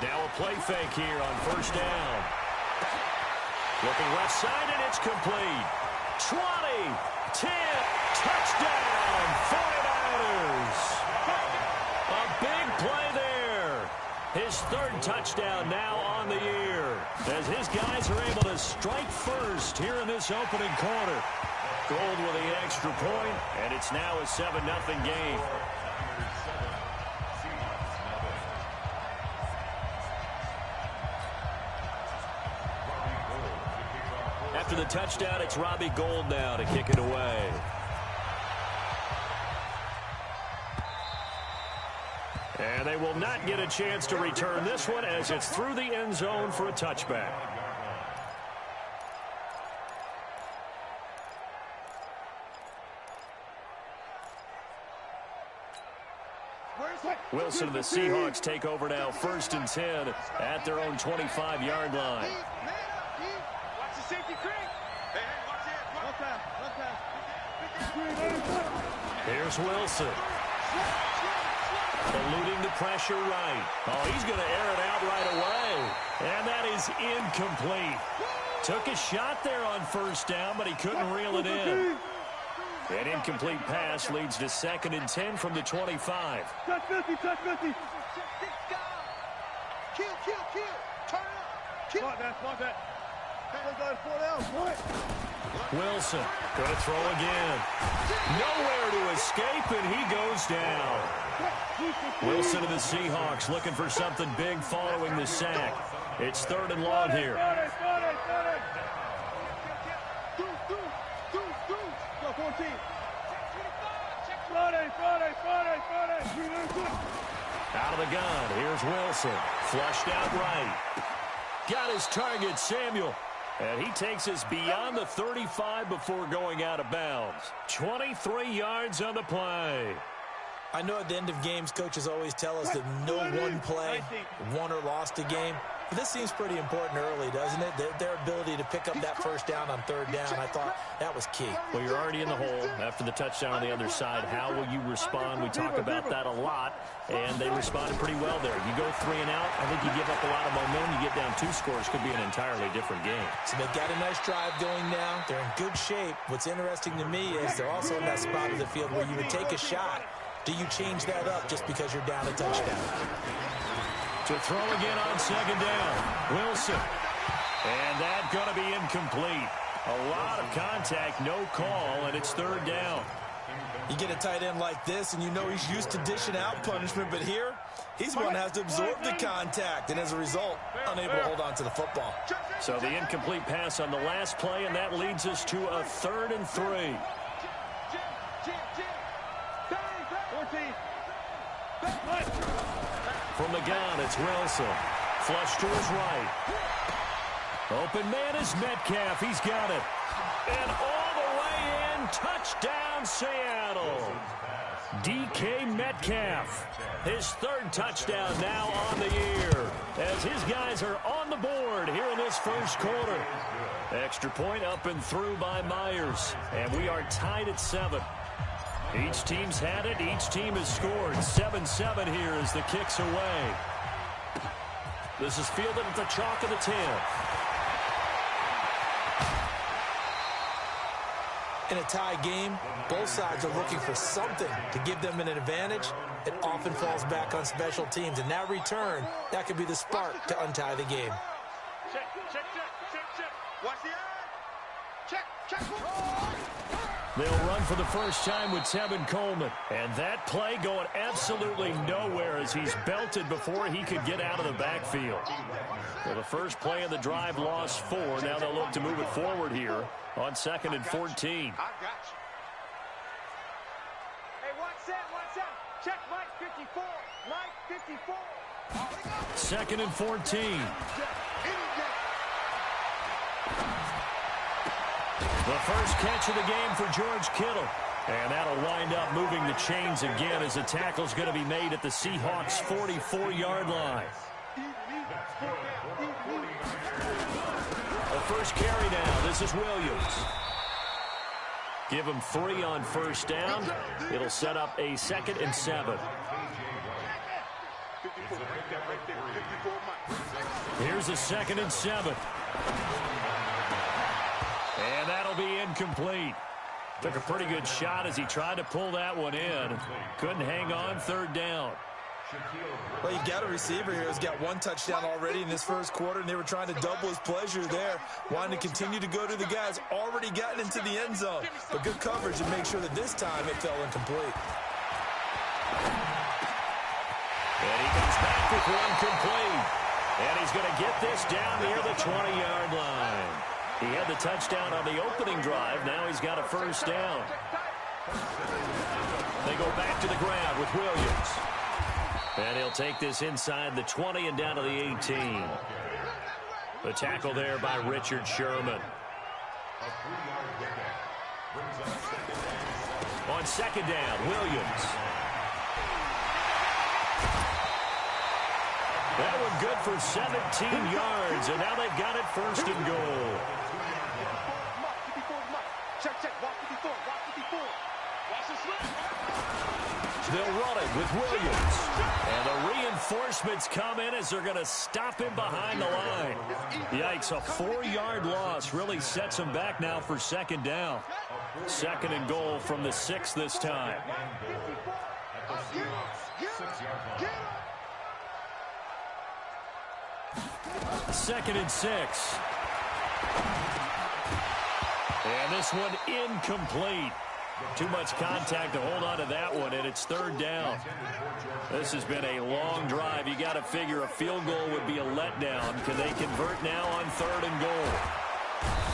Now a play fake here on first down. Looking left side, and it's complete. 20, 10, touchdown, 49ers. A big play there. His third touchdown now on the year, as his guys are able to strike first here in this opening quarter. Gold with the extra point, and it's now a 7-0 game. After the touchdown, it's Robbie Gould now to kick it away. And they will not get a chance to return this one as it's through the end zone for a touchback. Wilson and the Seahawks take over now, 1st and 10 at their own 25-yard line. Watch the safety creek. Hey, watch it. Here's Wilson. Eluding the pressure right. Oh, he's going to air it out right away. And that is incomplete. Took a shot there on first down, but he couldn't reel it in. An incomplete pass leads to 2nd and 10 from the 25. Touch 50, touch 50. Kill. Turn up. Kill. Spot that. Wilson going to throw again. Nowhere to escape, and he goes down. Wilson and the Seahawks looking for something big following the sack. It's 3rd and long here. Out of the gun, here's Wilson. Flushed out right. Got his target, Samuel. And he takes us beyond the 35 before going out of bounds. 23 yards on the play. I know at the end of games, coaches always tell us that no one play won or lost a game. But this seems pretty important early, doesn't it? Their ability to pick up that first down on 3rd down, I thought that was key. Well, you're already in the hole after the touchdown on the other side. How will you respond? We talk about that a lot, and they responded pretty well there. You go 3 and out, I think you give up a lot of momentum. You get down 2 scores, could be an entirely different game. So they've got a nice drive going now. They're in good shape. What's interesting to me is they're also in that spot of the field where you would take a shot. Do you change that up just because you're down a touchdown? To throw again on 2nd down. Wilson. And that's going to be incomplete. A lot of contact, no call, and it's 3rd down. You get a tight end like this, and you know he's used to dishing out punishment, but here, he's the one that has to absorb the contact, and as a result, unable to hold on to the football. So the incomplete pass on the last play, and that leads us to a 3rd and 3. From the gun, it's Wilson. Flush to his right. Open man is Metcalf. He's got it. And all the way in. Touchdown, Seattle. DK Metcalf. His 3rd touchdown now on the year, as his guys are on the board here in this first quarter. Extra point up and through by Myers. And we are tied at 7. Each team's had it. Each team has scored. 7-7 here as the kick's away. This is fielded at the chalk of the 10. In a tie game, both sides are looking for something to give them an advantage. It often falls back on special teams. And that return, that could be the spark to untie the game. Check. Watch the eye. Check. They'll run for the first time with Tevin Coleman. And that play going absolutely nowhere as he's belted before he could get out of the backfield. Well, the first play of the drive lost 4. Now they'll look to move it forward here on 2nd and 14. I got you. Hey, watch that. Check Mike 54. Mike 54. 2nd and 14. The first catch of the game for George Kittle. And that'll wind up moving the chains again as the tackle's going to be made at the Seahawks' 44-yard line. The first carry now. This is Williams. Give him 3 on first down. It'll set up a 2nd and 7. Here's a 2nd and 7. And that'll be incomplete. Took a pretty good shot as he tried to pull that one in. Couldn't hang on 3rd down. Well, you got a receiver here who's got 1 touchdown already in this first quarter, and they were trying to double his pleasure there, wanting to continue to go to the guys already gotten into the end zone. But good coverage to make sure that this time it fell incomplete. And he comes back with one complete. And he's going to get this down near the 20-yard line. He had the touchdown on the opening drive. Now he's got a 1st down. They go back to the ground with Williams. And he'll take this inside the 20 and down to the 18. The tackle there by Richard Sherman. On 2nd down, Williams. That one good for 17 yards, and now they've got it 1st and goal. They'll run it with Williams. And the reinforcements come in as they're going to stop him behind the line. Yikes, a 4-yard loss really sets him back now for 2nd down. 2nd and goal from the 6 this time. 2nd and 6. And this one incomplete. Too much contact to hold on to that one, and it's 3rd down. This has been a long drive. You got to figure a field goal would be a letdown. Can they convert now on 3rd and goal?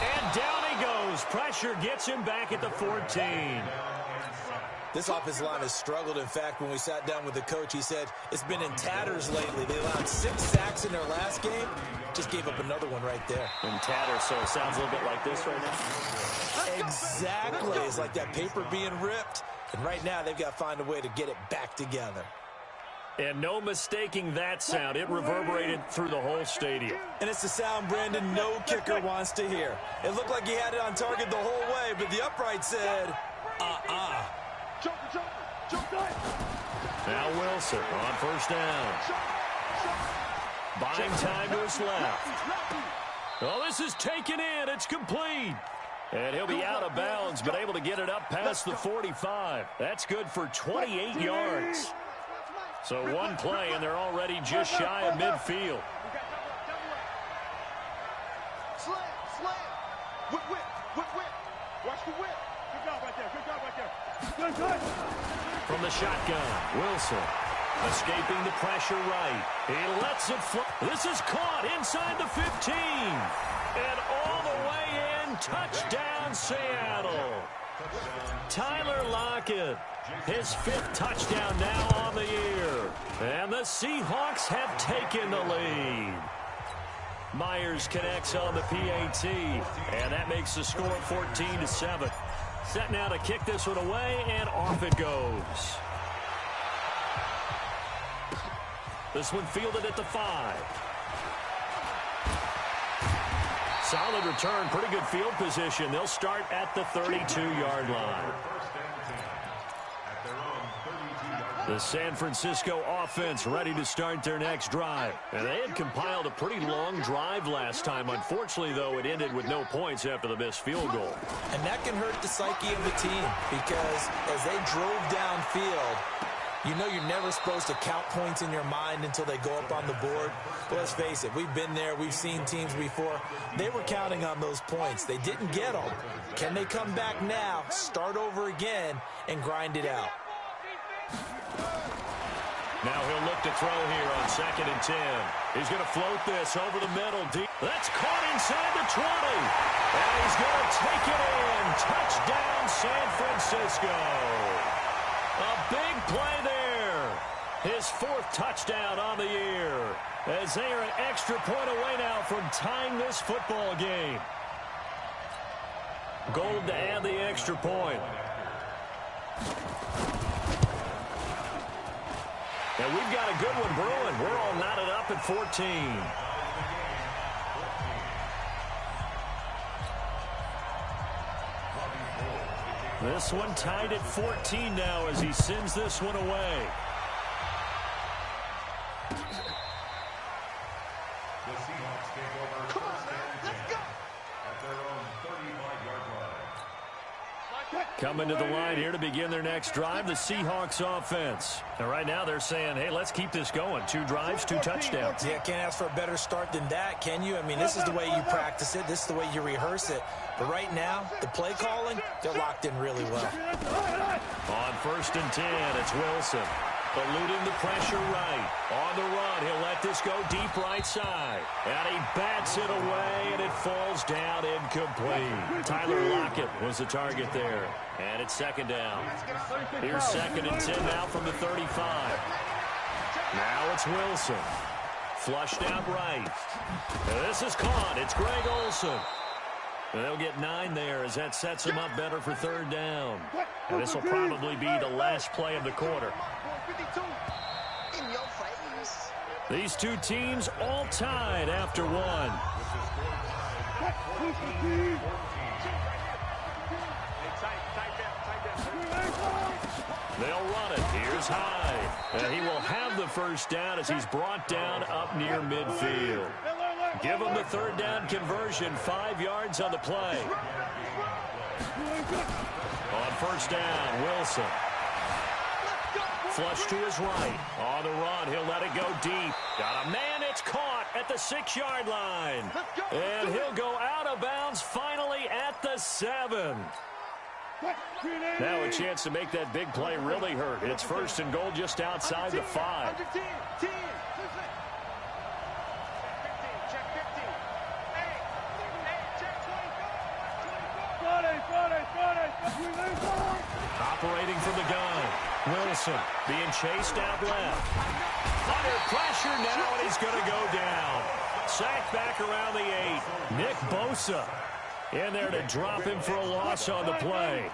And down he goes. Pressure gets him back at the 14. This offensive line has struggled. In fact, when we sat down with the coach, he said it's been in tatters lately. They allowed 6 sacks in their last game. Just gave up another one right there. In tatters, so it sounds a little bit like this right now. Exactly. It's like that paper being ripped. And right now, they've got to find a way to get it back together. And no mistaking that sound. It reverberated through the whole stadium. And it's the sound Brandon no kicker wants to hear. It looked like he had it on target the whole way, but the upright said, Now Wilson on 1st down. Buying time to his left. Oh, this is taken in. It's complete. And he'll be out of bounds, but able to get it up past the 45. That's good for 28 yards. So 1 play, and they're already just shy of midfield. Watch the whip. Good job right there. Good job right there. Good. From the shotgun, Wilson escaping the pressure right. He lets it fly. This is caught inside the 15. And all the way in, touchdown Seattle. Tyler Lockett, his 5th touchdown now on the year. And the Seahawks have taken the lead. Myers connects on the PAT, and that makes the score 14-7. Set now to kick this one away, and off it goes. This one fielded at the 5. Solid return, pretty good field position. They'll start at the 32-yard line. The San Francisco offense ready to start their next drive. And they had compiled a pretty long drive last time. Unfortunately, though, it ended with no points after the missed field goal. And that can hurt the psyche of the team because as they drove downfield, you know you're never supposed to count points in your mind until they go up on the board. But let's face it, we've been there. We've seen teams before. They were counting on those points. They didn't get them. Can they come back now, start over again, and grind it out? Now he'll look to throw here on 2nd and 10. He's going to float this over the middle deep. That's caught inside the 20. And he's going to take it in. Touchdown, San Francisco. A big play there. His 4th touchdown on the year. As they are an extra point away now from tying this football game. Gold to add the extra point. And we've got a good one brewing. We're all knotted up at 14. This one tied at 14 now as he sends this one away. Coming to the line here to begin their next drive, the Seahawks offense. And right now they're saying, hey, let's keep this going. 2 drives, 2 touchdowns. Yeah, can't ask for a better start than that, can you? I mean, this is the way you practice it. This is the way you rehearse it. But right now, the play calling, they're locked in really well. On 1st and 10, it's Wilson. Eluding the pressure right. On the run, he'll let this go deep right side. And he bats it away, and it falls down incomplete. Tyler Lockett was the target there. And it's 2nd down. Here's 2nd and 10 now from the 35. Now it's Wilson. Flushed out right. And this is caught. It's Greg Olsen. And they'll get 9 there as that sets them up better for 3rd down. And this will probably be the last play of the quarter. These 2 teams all tied after 1. They'll run it. Here's Hyde. And he will have the 1st down as he's brought down up near midfield. Give him the 3rd down conversion. 5 yards on the play. On 1st down, Wilson. Flush to his right. On the run, he'll let it go deep. Got a man, it's caught at the 6-yard line. And he'll go out of bounds finally at the 7. Now a chance to make that big play really hurt. It's 1st and goal just outside the 5. Operating from the gun. Wilson being chased out left. Under pressure now, and he's going to go down. Sacked back around the 8. Nick Bosa in there to drop him for a loss on the play.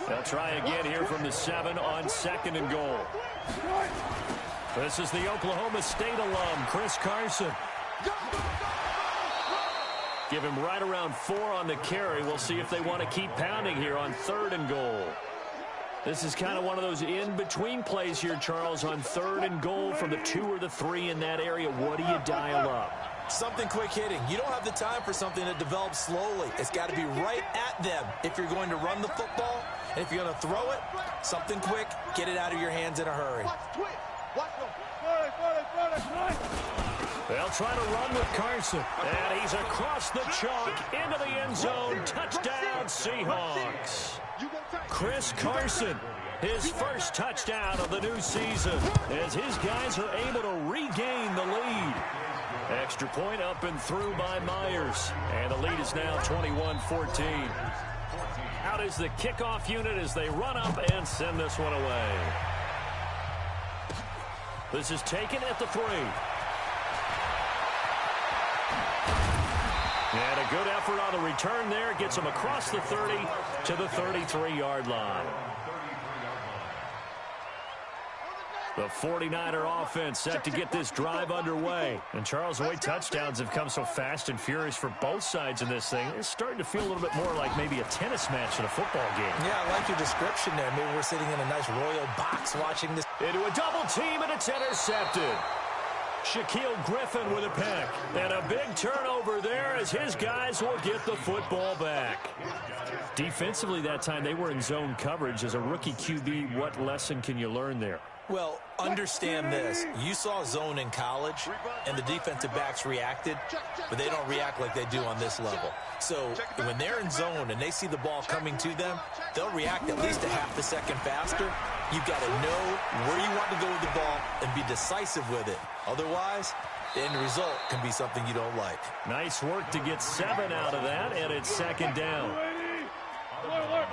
They'll try again here from the 7 on 2nd and goal. This is the Oklahoma State alum, Chris Carson. Give him right around 4 on the carry. We'll see if they want to keep pounding here on 3rd and goal. This is kind of one of those in-between plays here, Charles, on 3rd and goal from the 2 or the 3 in that area. What do you dial up? Something quick hitting. You don't have the time for something that develops slowly. It's got to be right at them if you're going to run the football. And if you're going to throw it, something quick, get it out of your hands in a hurry. They'll try to run with Carson. And he's across the chalk into the end zone. Touchdown, Seahawks. Chris Carson, his first touchdown of the new season, as his guys are able to regain the lead. Extra point up and through by Myers. And the lead is now 21-14. Out is the kickoff unit as they run up and send this one away. This is taken at the 3. And a good effort on the return there. Gets him across the 30 to the 33-yard line. The 49er offense set to get this drive underway. And Charles, the way touchdowns have come so fast and furious for both sides in this thing, it's starting to feel a little bit more like maybe a tennis match in a football game. Yeah, I like your description there. Maybe we're sitting in a nice royal box watching this. Into a double team, and it's intercepted. Shaquille Griffin with a pick. And a big turnover there as his guys will get the football back. Defensively that time, they were in zone coverage. As a rookie QB, what lesson can you learn there? Well, understand this. You saw zone in college, and the defensive backs reacted, but they don't react like they do on this level. So when they're in zone and they see the ball coming to them, they'll react at least a half a second faster. You've got to know where you want to go with the ball and be decisive with it. Otherwise, the end result can be something you don't like. Nice work to get 7 out of that, and it's 2nd down. Alert.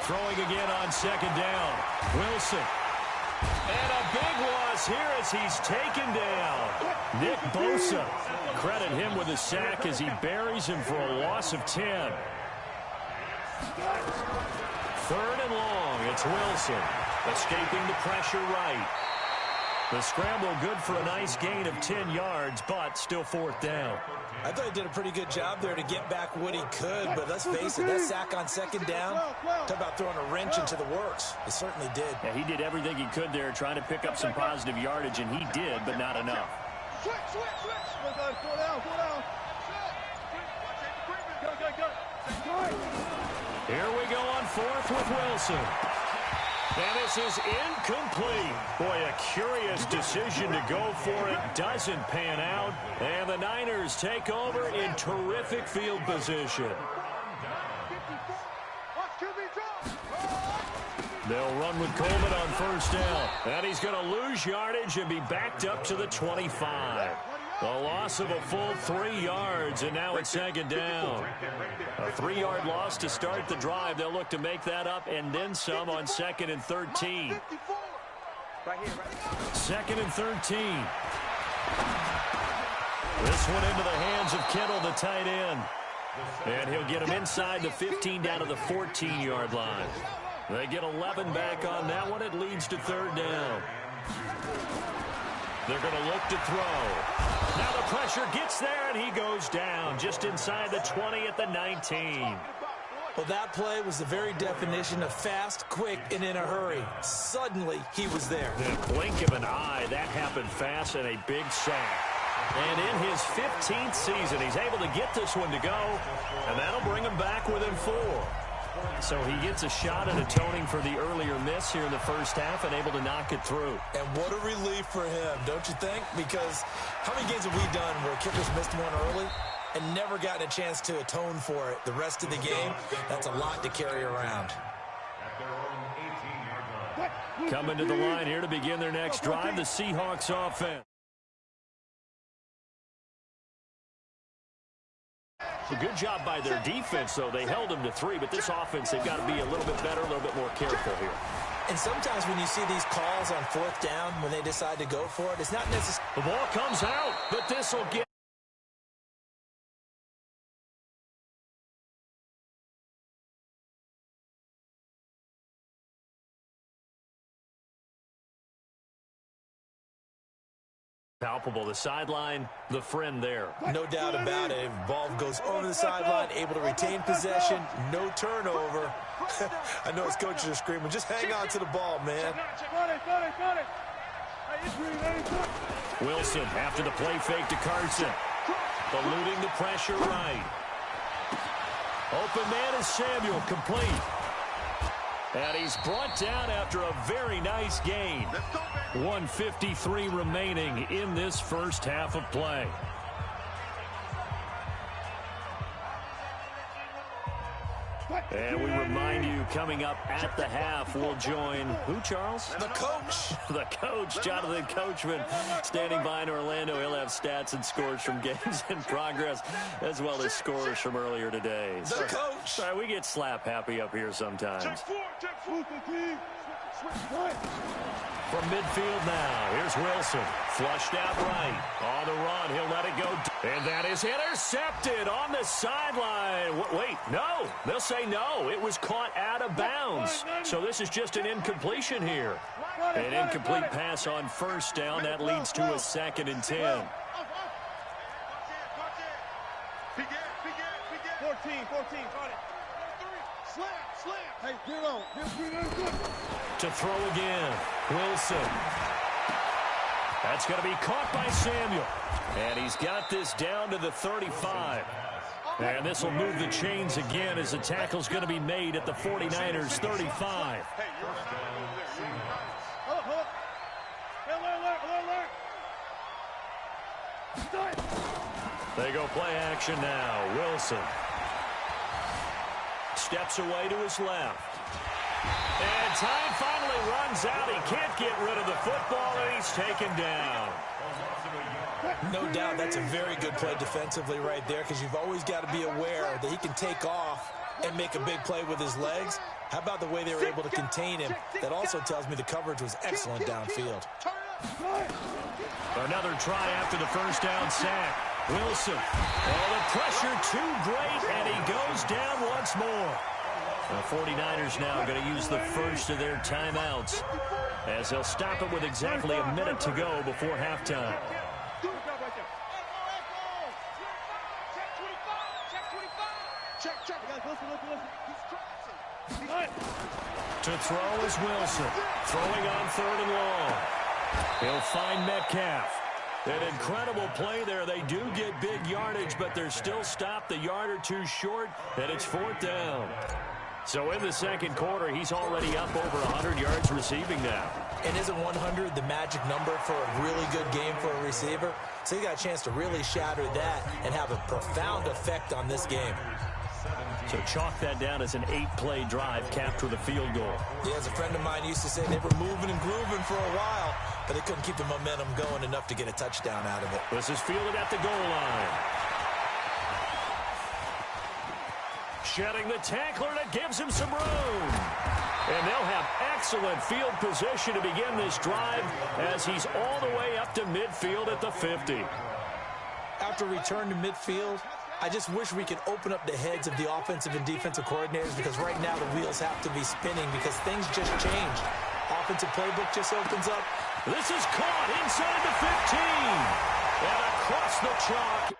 Throwing again on 2nd down. Wilson. And a big loss here as he's taken down. Nick Bosa. Credit him with a sack as he buries him for a loss of 10. 3rd and long. It's Wilson. Escaping the pressure right. The scramble good for a nice gain of 10 yards, but still fourth down. I thought he did a pretty good job there to get back what he could, but let's face it, that sack on second down, talk about throwing a wrench into the works. It certainly did. Yeah, he did everything he could there trying to pick up some positive yardage, and he did, but not enough. Switch. Go down. Here we go on fourth with Wilson. And this is incomplete. Boy, a curious decision to go for it. Doesn't pan out. And the Niners take over in terrific field position. They'll run with Coleman on first down. And he's going to lose yardage and be backed up to the 25. A loss of a full 3 yards, and now it's second down. A 3-yard loss to start the drive. They'll look to make that up and then some on 2nd and 13. Second and 13. This one into the hands of Kittle, the tight end. And he'll get him inside the 15 down to the 14-yard line. They get 11 back on that one. It leads to third down. They're going to look to throw. Now the pressure gets there, and he goes down just inside the 20 at the 19. Well, that play was the very definition of fast, quick, and in a hurry. Suddenly, he was there. In a blink of an eye, that happened fast, and a big sack. And in his 15th season, he's able to get this one to go, and that'll bring him back within 4. So he gets a shot at atoning for the earlier miss here in the first half and able to knock it through. And what a relief for him, don't you think? Because how many games have we done where kickers missed one early and never gotten a chance to atone for it the rest of the game? That's a lot to carry around. Coming to the line here to begin their next drive, the Seahawks offense. A good job by their defense, though. They held them to 3, but this offense, they've got to be a little bit better, a little bit more careful here. And sometimes when you see these calls on fourth down, when they decide to go for it, it's not necessarily... The ball comes out, but this will get... palpable. The sideline, the friend there. No doubt about it. Ball goes over the sideline, able to retain possession, no turnover. I know his coaches are screaming, just hang on to the ball, man. Wilson after the play fake to Carson. Eluding the pressure right. Open man is Samuel, complete. And he's brought down after a very nice gain. 1:53 remaining in this first half of play. And we remind you, coming up at the half, we'll join who, Charles? The coach. The coach, Jonathan Coachman, standing by in Orlando. He'll have stats and scores from games in progress, as well as scores from earlier today. The coach. Sorry, we get slap happy up here sometimes. From midfield now, here's Wilson. Flushed out right. On the run, he'll let it go. And that is intercepted on the sideline. Wait, no. They'll say no. It was caught out of bounds. So this is just an incompletion here. An incomplete pass on first down. That leads to a 2nd and 10. 14, got it. Slam. Hey, get on. To throw again, Wilson. That's going to be caught by Samuel. And he's got this down to the 35. And this will move the chains again as the tackle's going to be made at the 49ers' 35. They go play action now. Wilson steps away to his left. And time finally runs out. He can't get rid of the football, and he's taken down. No doubt that's a very good play defensively right there, because you've always got to be aware that he can take off and make a big play with his legs. How about the way they were able to contain him? That also tells me the coverage was excellent downfield. Another try after the first down sack. Wilson. Oh, the pressure too great, and he goes down once more. The 49ers now going to use the first of their timeouts as they'll stop it with exactly a minute to go before halftime. To throw is Wilson. Throwing on 3rd and long. He'll find Metcalf. An incredible play there. They do get big yardage, but they're still stopped a yard or two short, and it's 4th down. So in the second quarter, he's already up over 100 yards receiving now. And isn't 100 the magic number for a really good game for a receiver? So he got a chance to really shatter that and have a profound effect on this game. So chalk that down as an 8-play drive capped with a field goal. Yeah, as a friend of mine used to say, they were moving and grooving for a while, but they couldn't keep the momentum going enough to get a touchdown out of it. This is fielded at the goal line. Shedding the tackler, and it gives him some room. And they'll have excellent field position to begin this drive as he's all the way up to midfield at the 50. After return to midfield, I just wish we could open up the heads of the offensive and defensive coordinators, because right now the wheels have to be spinning because things just changed. Offensive playbook just opens up. This is caught inside the 15 and across the chalk.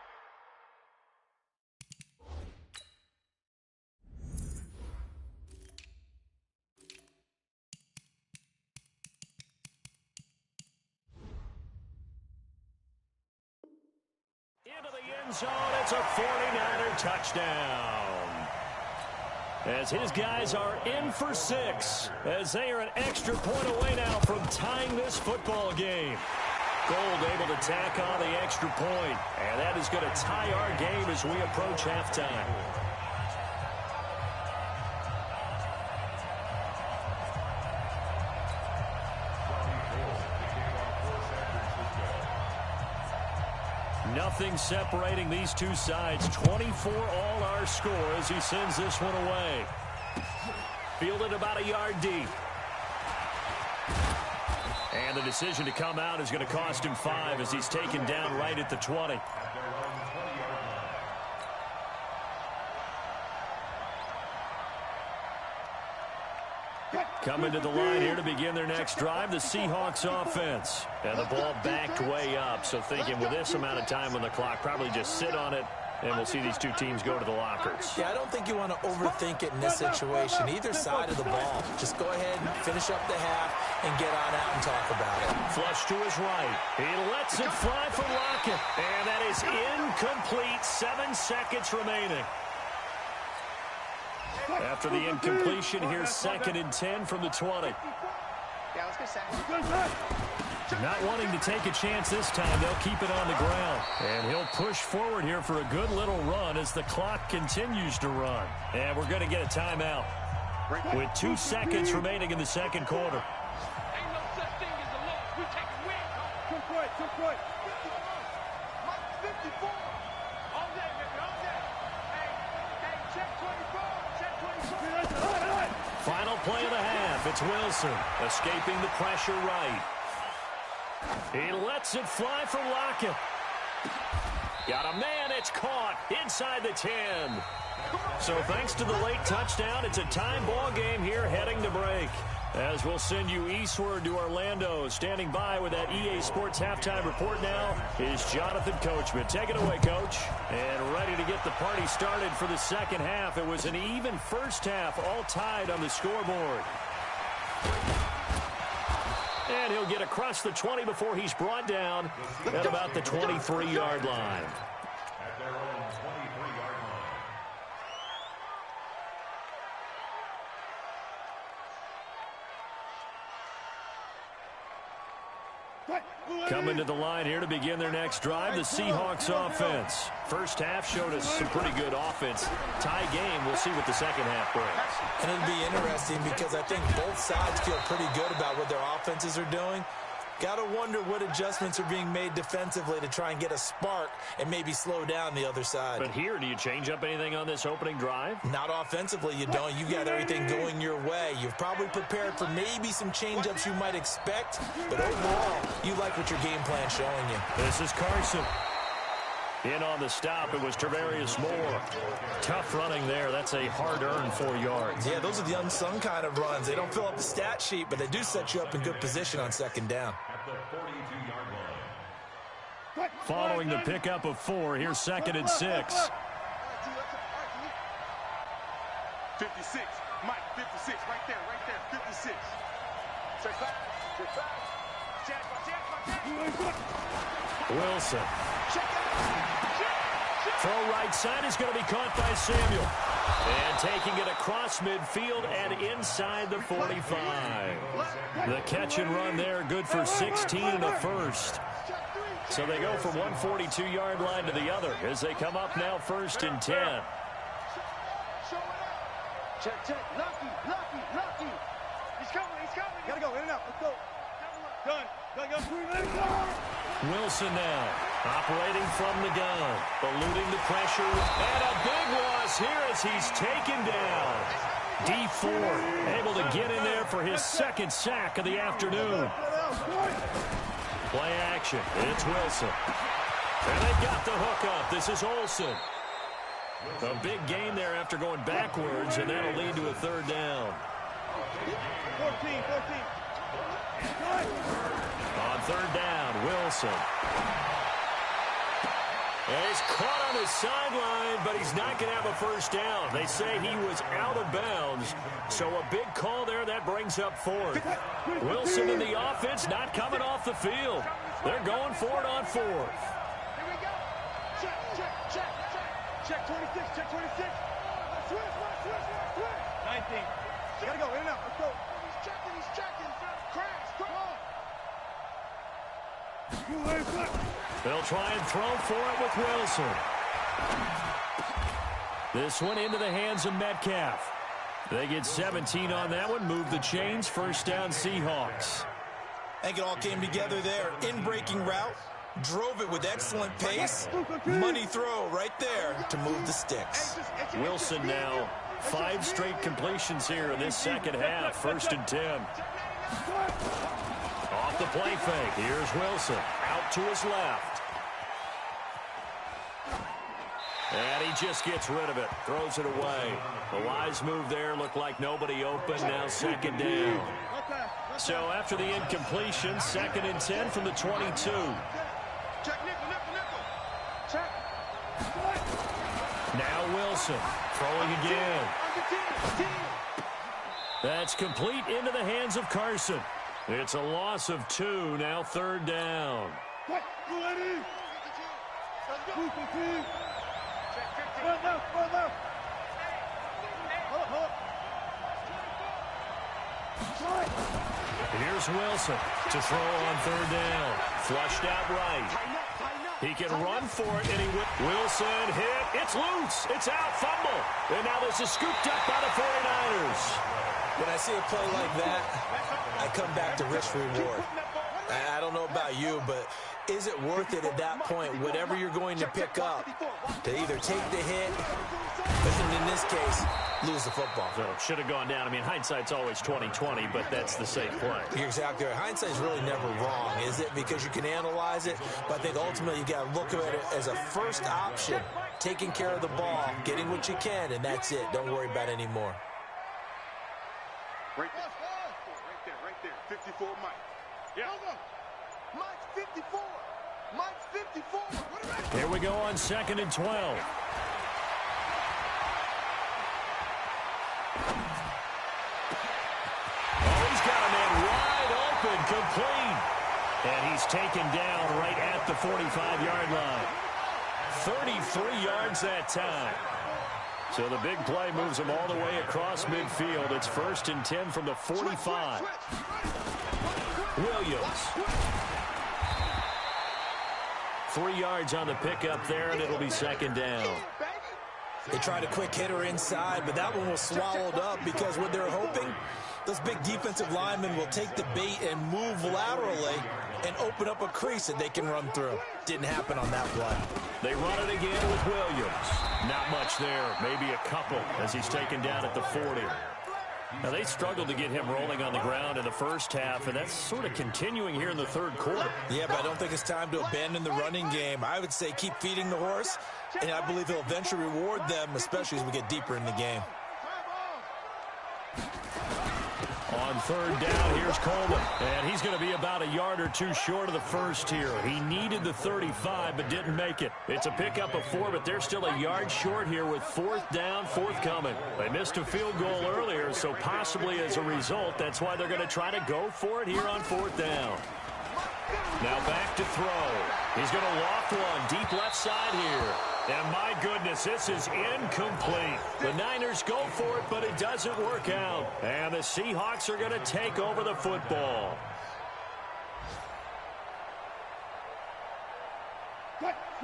Into the end zone, it's a 49er touchdown. As his guys are in for 6, as they are an extra point away now from tying this football game. Gold able to tack on the extra point, and that is going to tie our game as we approach halftime. Nothing separating these two sides. 24 all our score as he sends this one away. Fielded about a yard deep. And the decision to come out is going to cost him 5 as he's taken down right at the 20. Coming to the line here to begin their next drive, the Seahawks offense. And the ball backed way up, so thinking with this amount of time on the clock, probably just sit on it, and we'll see these two teams go to the lockers. Yeah, I don't think you want to overthink it in this situation. Either side of the ball. Just go ahead and finish up the half and get on out and talk about it. Flush to his right. He lets it fly for Lockett. And that is incomplete. 7 seconds remaining. After the incompletion, here's 2nd and 10 from the 20. Yeah, let's go second. Not wanting to take a chance this time, they'll keep it on the ground. And he'll push forward here for a good little run as the clock continues to run. And we're going to get a timeout with 2 seconds remaining in the second quarter. Ain't no such thing as a loss. We take a win. Took right. 54. All day, baby, all day. Hey, check 24. Final play of the half. It's Wilson escaping the pressure right. He lets it fly for Lockett. Got a man. It's caught inside the 10. So thanks to the late touchdown, it's a time ball game here heading to break. As we'll send you eastward to Orlando. Standing by with that EA Sports halftime report now is Jonathan Coachman. Take it away, Coach. And ready to get the party started for the second half. It was an even first half, all tied on the scoreboard. And he'll get across the 20 before he's brought down at about the 23-yard line. Coming to the line here to begin their next drive, the Seahawks offense. First half showed us some pretty good offense. Tie game, we'll see what the second half brings. And it'll be interesting because I think both sides feel pretty good about what their offenses are doing. Got to wonder what adjustments are being made defensively to try and get a spark and maybe slow down the other side. But here, do you change up anything on this opening drive? Not offensively, you don't. You've got everything going your way. You've probably prepared for maybe some change-ups you might expect, but overall, you like what your game plan's showing you. This is Carson. In on the stop, it was Travarius Moore. Tough running there. That's a hard-earned 4 yards. Yeah, those are the unsung kind of runs. They don't fill up the stat sheet, but they do set you up in good position on second down. Following the pickup of 4, here's 2nd and 6. 56. Mike, 56. Right there, 56. Check back. Wilson. Throw right side is going to be caught by Samuel. And taking it across midfield and inside the 45. The catch and run there, good for 16 and a first. So they go from one 42-yard line to the other as they come up now 1st and 10. Check. Lucky. He's coming. Gotta go, in and out. Let's go. Gun. Wilson now, operating from the gun, eluding the pressure, and a big loss here as he's taken down. D4 able to get in there for his 2nd sack of the afternoon. Play action, it's Wilson. And they've got the hook up. This is Olsen. A big gain there after going backwards, and that'll lead to a 3rd down. 14. On 3rd down, Wilson. And he's caught on his sideline, but he's not going to have a 1st down. They say he was out of bounds, so a big call there. That brings up 4th. Wilson in the offense not coming off the field. They're going for it on 4th. Here we go. Check 26. Switch. 19. Gotta go, in and out. Let's go. He's checking. Crash, come on. They'll try and throw for it with Wilson. This one into the hands of Metcalf. They get 17 on that one. Move the chains. 1st down, Seahawks. I think it all came together there. In-breaking route. Drove it with excellent pace. Money throw right there to move the sticks. Wilson now 5 straight completions here in this 2nd half. 1st and 10. Off the play fake. Here's Wilson. Out to his left. And he just gets rid of it. Throws it away. The wise move there. Looked like nobody open. Now 2nd down. So after the incompletion, 2nd and 10 from the 22. Check, nickel. Check. Now Wilson throwing again. That's complete into the hands of Carson. It's a loss of 2, now 3rd down. Here's Wilson to throw on 3rd down. Flushed out right. He can run for it, and Wilson hit. It's loose. It's out. Fumble. And now this is scooped up by the 49ers. When I see a play like that, I come back to risk reward. I don't know about you, but is it worth it at that point, whatever you're going to pick up, to either take the hit, but in this case, lose the football? So should have gone down. I mean, hindsight's always 20/20, but that's the safe play. You're exactly right. Hindsight's really never wrong, is it? Because you can analyze it, but I think ultimately you got to look at it as a first option, taking care of the ball, getting what you can, and that's it. Don't worry about it anymore. Right there. 54, Mike. Yeah. Mike's 54. Mike's 54. Here we go on 2nd and 12. Oh, he's got a man wide open, complete. And he's taken down right at the 45-yard line. 33 yards that time. So the big play moves him all the way across midfield. It's 1st and 10 from the 45. Williams. 3 yards on the pickup there, and it'll be 2nd down. They tried a quick hitter inside, but that one was swallowed up because what they're hoping, those big defensive linemen will take the bait and move laterally and open up a crease that they can run through. Didn't happen on that play. They run it again with Williams. Not much there, maybe a couple as he's taken down at the 40. Now, they struggled to get him rolling on the ground in the first half, and that's sort of continuing here in the third quarter. Yeah, but I don't think it's time to abandon the running game. I would say keep feeding the horse, and I believe he'll eventually reward them, especially as we get deeper in the game. On third down, here's Coleman, and he's going to be about a yard or two short of the first here. He needed the 35, but didn't make it. It's a pickup of 4, but they're still a yard short here with fourth down, forthcoming. They missed a field goal earlier, so possibly as a result, that's why they're going to try to go for it here on fourth down. Now back to throw. He's going to loft one deep left side here. And my goodness, this is incomplete. The Niners go for it, but it doesn't work out. And the Seahawks are going to take over the football.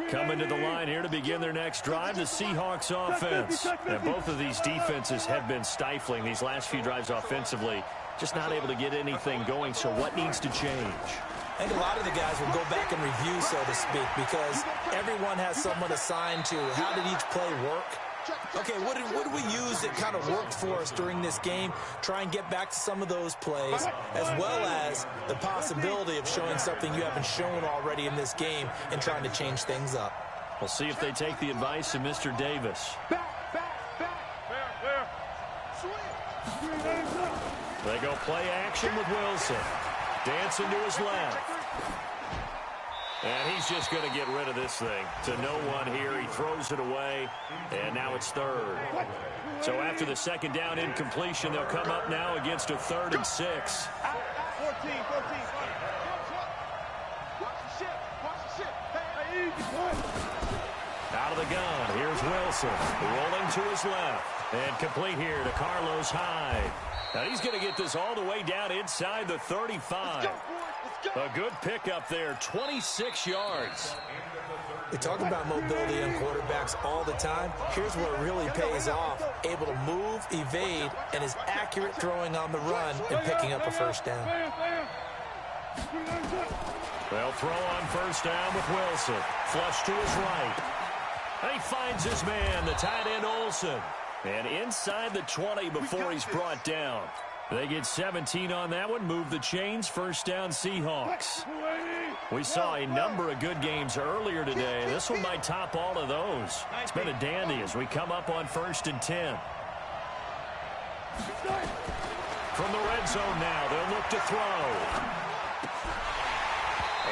Coming to the line here to begin their next drive, the Seahawks offense. And both of these defenses have been stifling these last few drives offensively. Just not able to get anything going, so what needs to change? I think a lot of the guys will go back and review, so to speak, because everyone has someone assigned to how did each play work. Okay, what did we use that kind of worked for us during this game? Try and get back to some of those plays, as well as the possibility of showing something you haven't shown already in this game and trying to change things up. We'll see if they take the advice of Mr. Davis. They go play action with Wilson. Dancing to his left. And he's just going to get rid of this thing. To no one here. He throws it away. And now it's third. So after the second down incompletion, they'll come up now against a 3rd and 6. 14. Out of the gun. Here's Wilson. Rolling to his left. And complete here to Carlos Hyde. Now he's going to get this all the way down inside the 35. A good pickup there, 26 yards. We talk about mobility on quarterbacks all the time. Here's where it really pays off. Able to move, evade, and is accurate throwing on the run and picking up a first down. They'll throw on first down with Wilson. Flush to his right. And he finds his man, the tight end Olsen. And inside the 20 before he's brought down. They get 17 on that one. Move the chains. First down Seahawks. We saw a number of good games earlier today. This one might top all of those. It's been a dandy as we come up on 1st and 10. From the red zone now, they'll look to throw.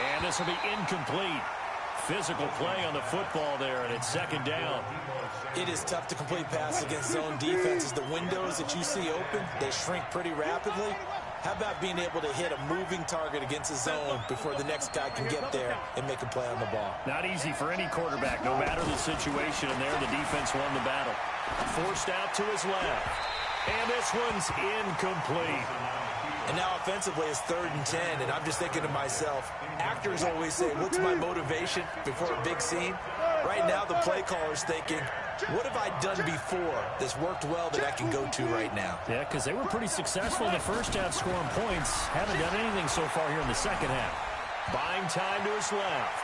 And this will be incomplete. Physical play on the football there, and it's second down. It is tough to complete passes against zone defenses. The windows that you see open, they shrink pretty rapidly. How about being able to hit a moving target against a zone before the next guy can get there and make a play on the ball? Not easy for any quarterback, no matter the situation, and there the defense won the battle. Forced out to his left. And this one's incomplete. And now offensively it's 3rd and 10, and I'm just thinking to myself, actors always say, what's my motivation before a big scene? Right now the play caller's thinking, what have I done before that's worked well that I can go to right now? Yeah, because they were pretty successful in the first half scoring points. Haven't done anything so far here in the second half. Buying time to his left.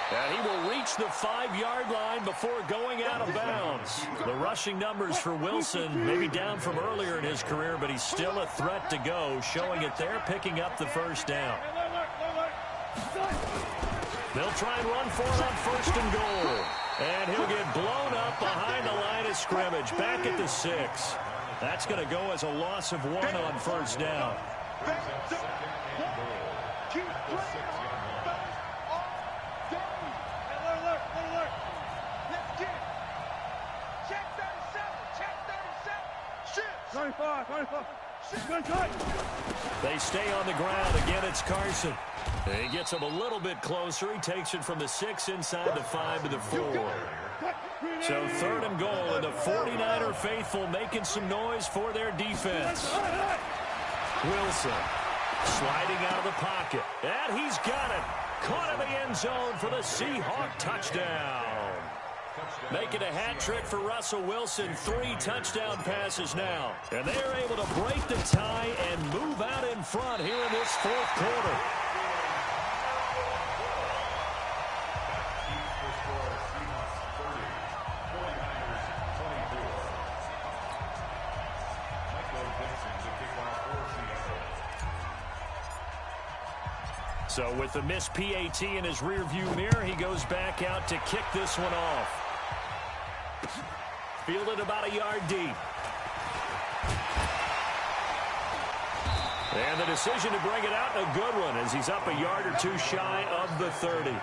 And he will reach the 5-yard line before going out of bounds. The rushing numbers for Wilson maybe down from earlier in his career, but he's still a threat to go, showing it there, picking up the first down. They'll try and run for it on 1st and goal. And he'll get blown up behind the line of scrimmage, back at the 6. That's going to go as a loss of 1 on 1st down. They stay on the ground. Again, it's Carson. He gets him a little bit closer. He takes it from the 6 inside the 5 to the 4. So 3rd and goal, and the 49er faithful making some noise for their defense. Wilson sliding out of the pocket. And he's got it. Caught in the end zone for the Seahawk touchdown. Making a hat trick for Russell Wilson. 3 touchdown passes now. And they're able to break the tie and move out in front here in this 4th quarter. So with the missed PAT in his rearview mirror, he goes back out to kick this one off. Fielded about a yard deep. And the decision to bring it out, a good one, as he's up a yard or two shy of the 30.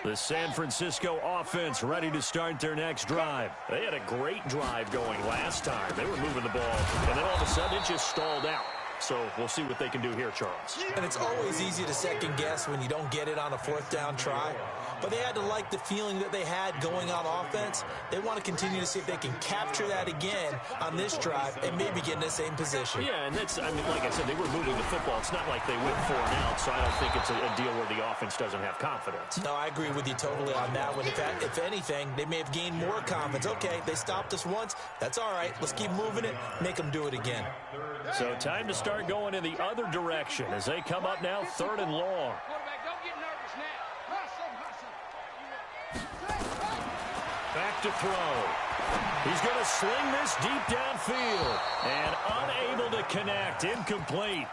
The San Francisco offense ready to start their next drive. They had a great drive going last time. They were moving the ball, and then all of a sudden it just stalled out. So we'll see what they can do here, Charles. And it's always easy to second guess when you don't get it on a fourth down try. But they had to like the feeling that they had going on offense. They want to continue to see if they can capture that again on this drive and maybe get in the same position. Yeah, and that's, I mean, like I said, they were moving the football. It's not like they went 4 and out, so I don't think it's a deal where the offense doesn't have confidence. No, I agree with you totally on that one. In fact, if anything, they may have gained more confidence. Okay, they stopped us once. That's all right. Let's keep moving it. Make them do it again. So time to start going in the other direction as they come up now 3rd and long. Back to throw. He's going to sling this deep downfield and unable to connect. Incomplete.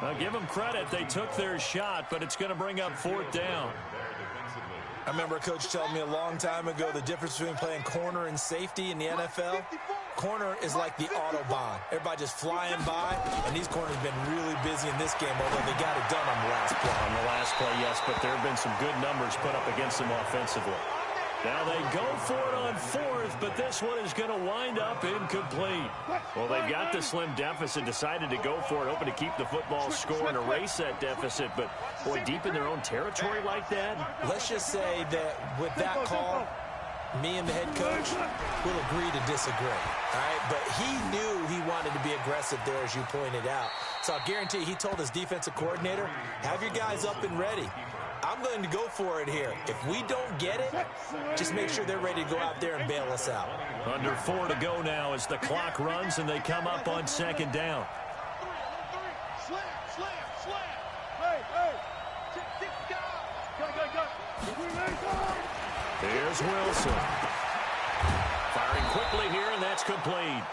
Now give them credit. They took their shot, but it's going to bring up 4th down. I remember a coach telling me a long time ago the difference between playing corner and safety in the NFL. Corner is like the Autobahn. Everybody just flying by, and these corners have been really busy in this game, although they got it done on the last play. On the last play, yes, but there have been some good numbers put up against them offensively. Now they go for it on 4th, but this one is going to wind up incomplete. Well, they've got the slim deficit, decided to go for it, hoping to keep the football score and erase that deficit. But, boy, deep in their own territory like that? Let's just say that with that call, me and the head coach will agree to disagree. All right, but he knew he wanted to be aggressive there, as you pointed out. So I'll guarantee he told his defensive coordinator, have your guys up and ready. I'm going to go for it here. If we don't get it, just make sure they're ready to go out there and bail us out. Under 4 to go now as the clock runs and they come up on 2nd down. Slam, slam, slam. Hey, hey. Go. Here's Wilson. Firing quickly here, and that's complete.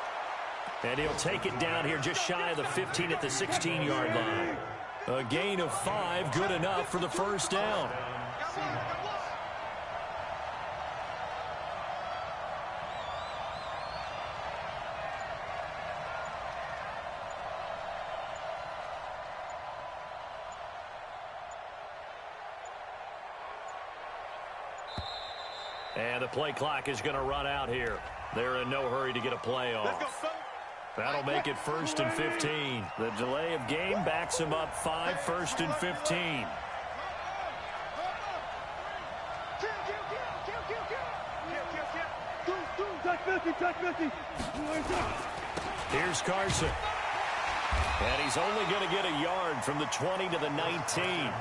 And he'll take it down here just shy of the 15 at the 16-yard line. A gain of 5, good enough for the 1st down. And the play clock is going to run out here. They're in no hurry to get a play off. That'll make it 1st and 15. The delay of game backs him up 5, 1st and 15. Here's Carson. And he's only going to get a yard from the 20 to the 19.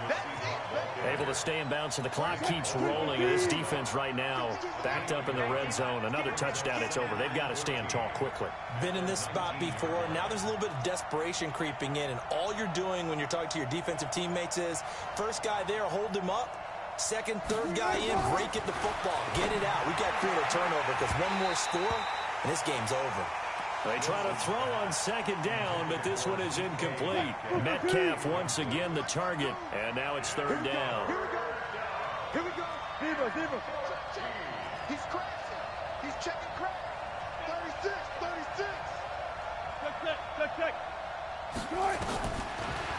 Able to stay in bounds, and the clock keeps rolling. And this defense right now backed up in the red zone. Another touchdown, it's over. They've got to stand tall quickly. Been in this spot before. Now there's a little bit of desperation creeping in. And all you're doing when you're talking to your defensive teammates is, first guy there, hold him up. Second, third guy in, break at the football. Get it out. We've got to create a turnover because one more score, and this game's over. They try to throw on 2nd down, but this one is incomplete. Metcalf once again the target, and now it's 3rd down. Here we go. Diva. He's crashing. He's checking crack. 36. Check.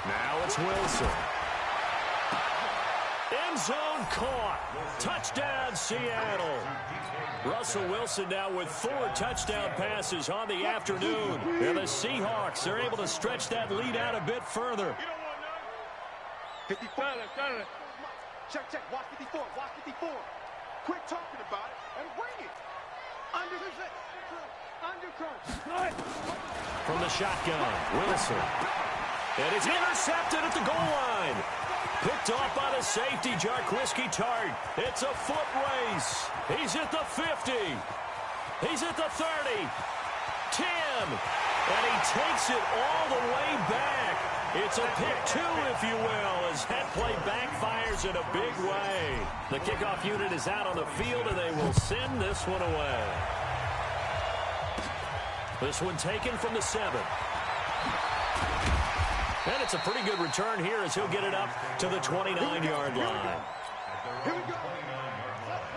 Now it's Wilson. End zone caught. Touchdown, Seattle. Russell Wilson now with 4 touchdown passes on the afternoon. And the Seahawks are able to stretch that lead out a bit further. 54. Check. Watch 54. Quit talking about it and bring it. Under. From the shotgun, Wilson. And it's intercepted at the goal line. Picked off by the safety, Jarquiski Tart. It's a foot race. He's at the 50. He's at the 30. 10. And he takes it all the way back. It's a pick two, if you will, as that play backfires in a big way. The kickoff unit is out on the field, and they will send this one away. This one taken from the 7. And it's a pretty good return here as he'll get it up to the 29-yard line. Here we go.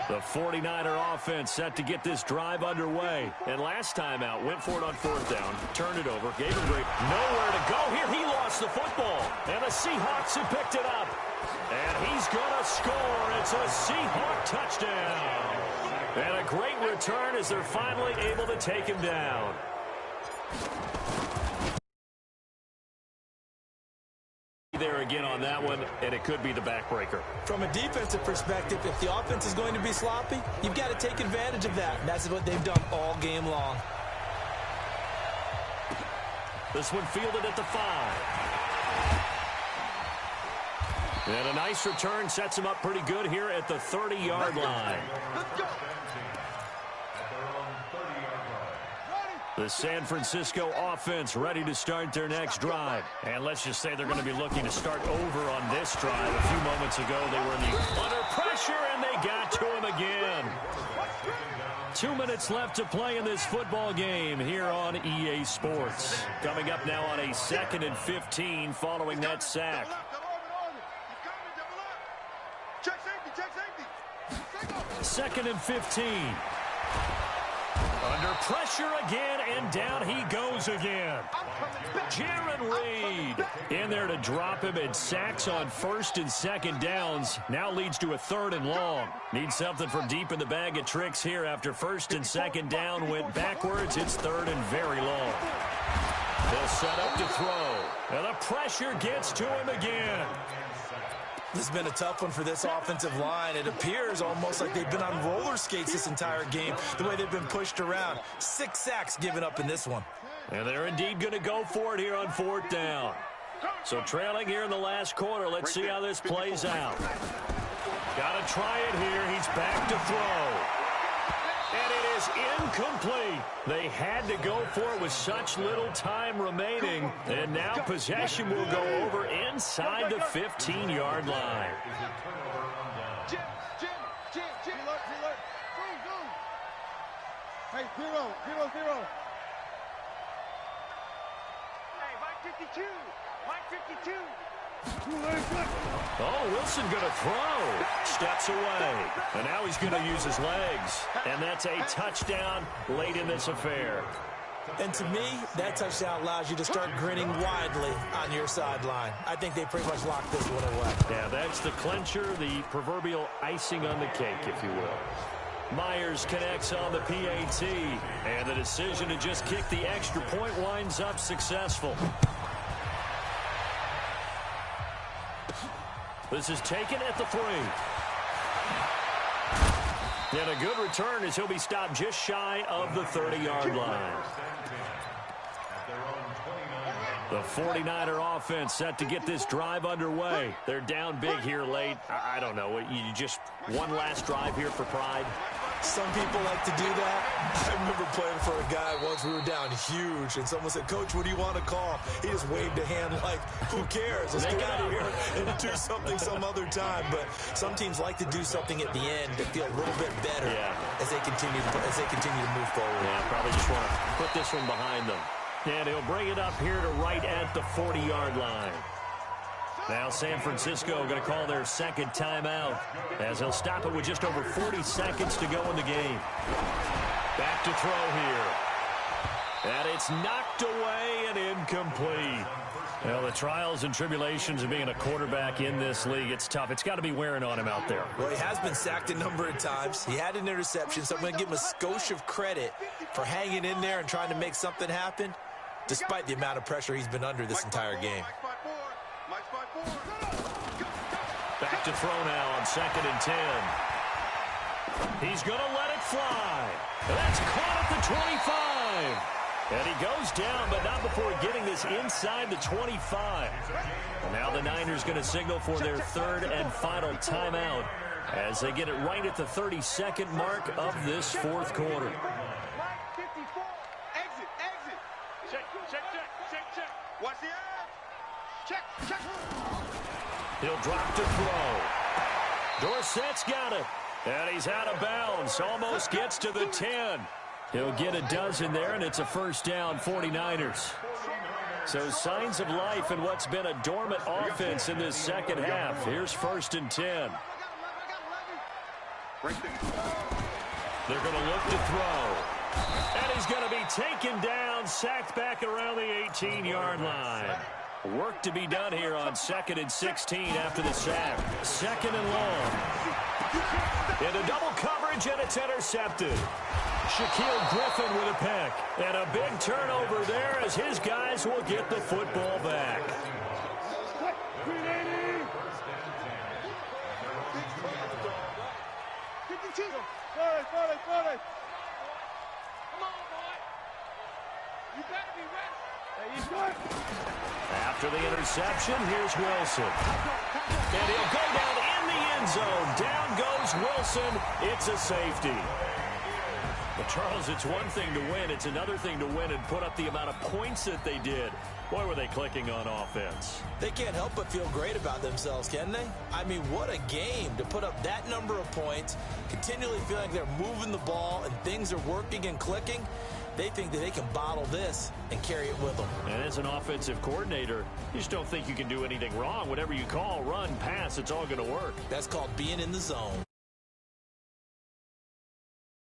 The 49er offense set to get this drive underway. And last time out, went for it on 4th down, turned it over, gave him great. Nowhere to go here. He lost the football. And the Seahawks have picked it up. And he's going to score. It's a Seahawk touchdown. And a great return as they're finally able to take him down. There again on that one, and it could be the backbreaker. From a defensive perspective, if the offense is going to be sloppy, you've got to take advantage of that. And that's what they've done all game long. This one fielded at the 5. And a nice return sets him up pretty good here at the 30-yard line. Let's go. The San Francisco offense ready to start their next drive. And let's just say they're going to be looking to start over on this drive. A few moments ago, they were under pressure, and they got to him again. 2 minutes left to play in this football game here on EA Sports. Coming up now on a 2nd and 15 following that sack. Check safety, check safety. 2nd and 15. Under pressure again, and down he goes again. Jaron Reed in there to drop him, and sacks on 1st and 2nd downs. Now leads to a 3rd and long. Needs something from deep in the bag of tricks here after 1st and 2nd down went backwards. It's 3rd and very long. They'll set up to throw, and the pressure gets to him again. This has been a tough one for this offensive line. It appears almost like they've been on roller skates this entire game, the way they've been pushed around. 6 sacks given up in this one. And they're indeed going to go for it here on 4th down. So trailing here in the last quarter. Let's see how this plays out. Got to try it here. He's back to throw. And it is incomplete. They had to go for it with such little time remaining. And now possession will go over inside the 15-yard line. Jim. Look. Go. Hey, 0. Hey, Mike 52. Oh, Wilson going to throw. Steps away. And now he's going to use his legs. And that's a touchdown late in this affair. And to me, that touchdown allows you to start grinning widely on your sideline. I think they pretty much locked this one away. Yeah, that's the clincher, the proverbial icing on the cake, if you will. Myers connects on the PAT. And the decision to just kick the extra point winds up successful. This is taken at the 3. And a good return as he'll be stopped just shy of the 30-yard line. The 49er offense set to get this drive underway. They're down big here late. I don't know. You just one last drive here for pride? Some people like to do that. I remember playing for a guy once. We were down huge, and someone said, "Coach, what do you want to call?" He just waved a hand like, who cares? Let's get out of here and do something some other time. But some teams like to do something at the end to feel a little bit better as they continue to move forward. Yeah, probably just want to put this one behind them. And he'll bring it up here to right at the 40-yard line. Now San Francisco going to call their 2nd timeout as he'll stop it with just over 40 seconds to go in the game. Back to throw here. And it's knocked away and incomplete. Well, the trials and tribulations of being a quarterback in this league, it's tough. It's got to be wearing on him out there. Well, he has been sacked a number of times. He had an interception, so I'm going to give him a skosh of credit for hanging in there and trying to make something happen, despite the amount of pressure he's been under this entire game. Back to throw now on 2nd and 10. He's going to let it fly. That's caught at the 25. And he goes down, but not before getting this inside the 25. And now the Niners going to signal for their 3rd and final timeout as they get it right at the 32nd mark of this 4th quarter. Exit. Check. Watch the edge. Check. He'll drop to throw. Dorsett's got it. And he's out of bounds. Almost gets to the 10. He'll get a dozen there, and it's a first down, 49ers. So signs of life in what's been a dormant offense in this second half. Here's 1st and 10. They're going to look to throw. And he's going to be taken down, sacked back around the 18-yard line. Work to be done here on 2nd and 16 after the sack. 2nd and long. Into double coverage, and it's intercepted. Shaquille Griffin with a pick. And a big turnover there as his guys will get the football back. After the interception, here's Wilson. And he'll go down in the end zone. Down goes Wilson. It's a safety. But, Charles, it's one thing to win. It's another thing to win and put up the amount of points that they did. Boy, were they clicking on offense. They can't help but feel great about themselves, can they? I mean, what a game to put up that number of points, continually feeling like they're moving the ball and things are working and clicking. They think that they can bottle this and carry it with them. And as an offensive coordinator, you just don't think you can do anything wrong. Whatever you call, run, pass, it's all going to work. That's called being in the zone.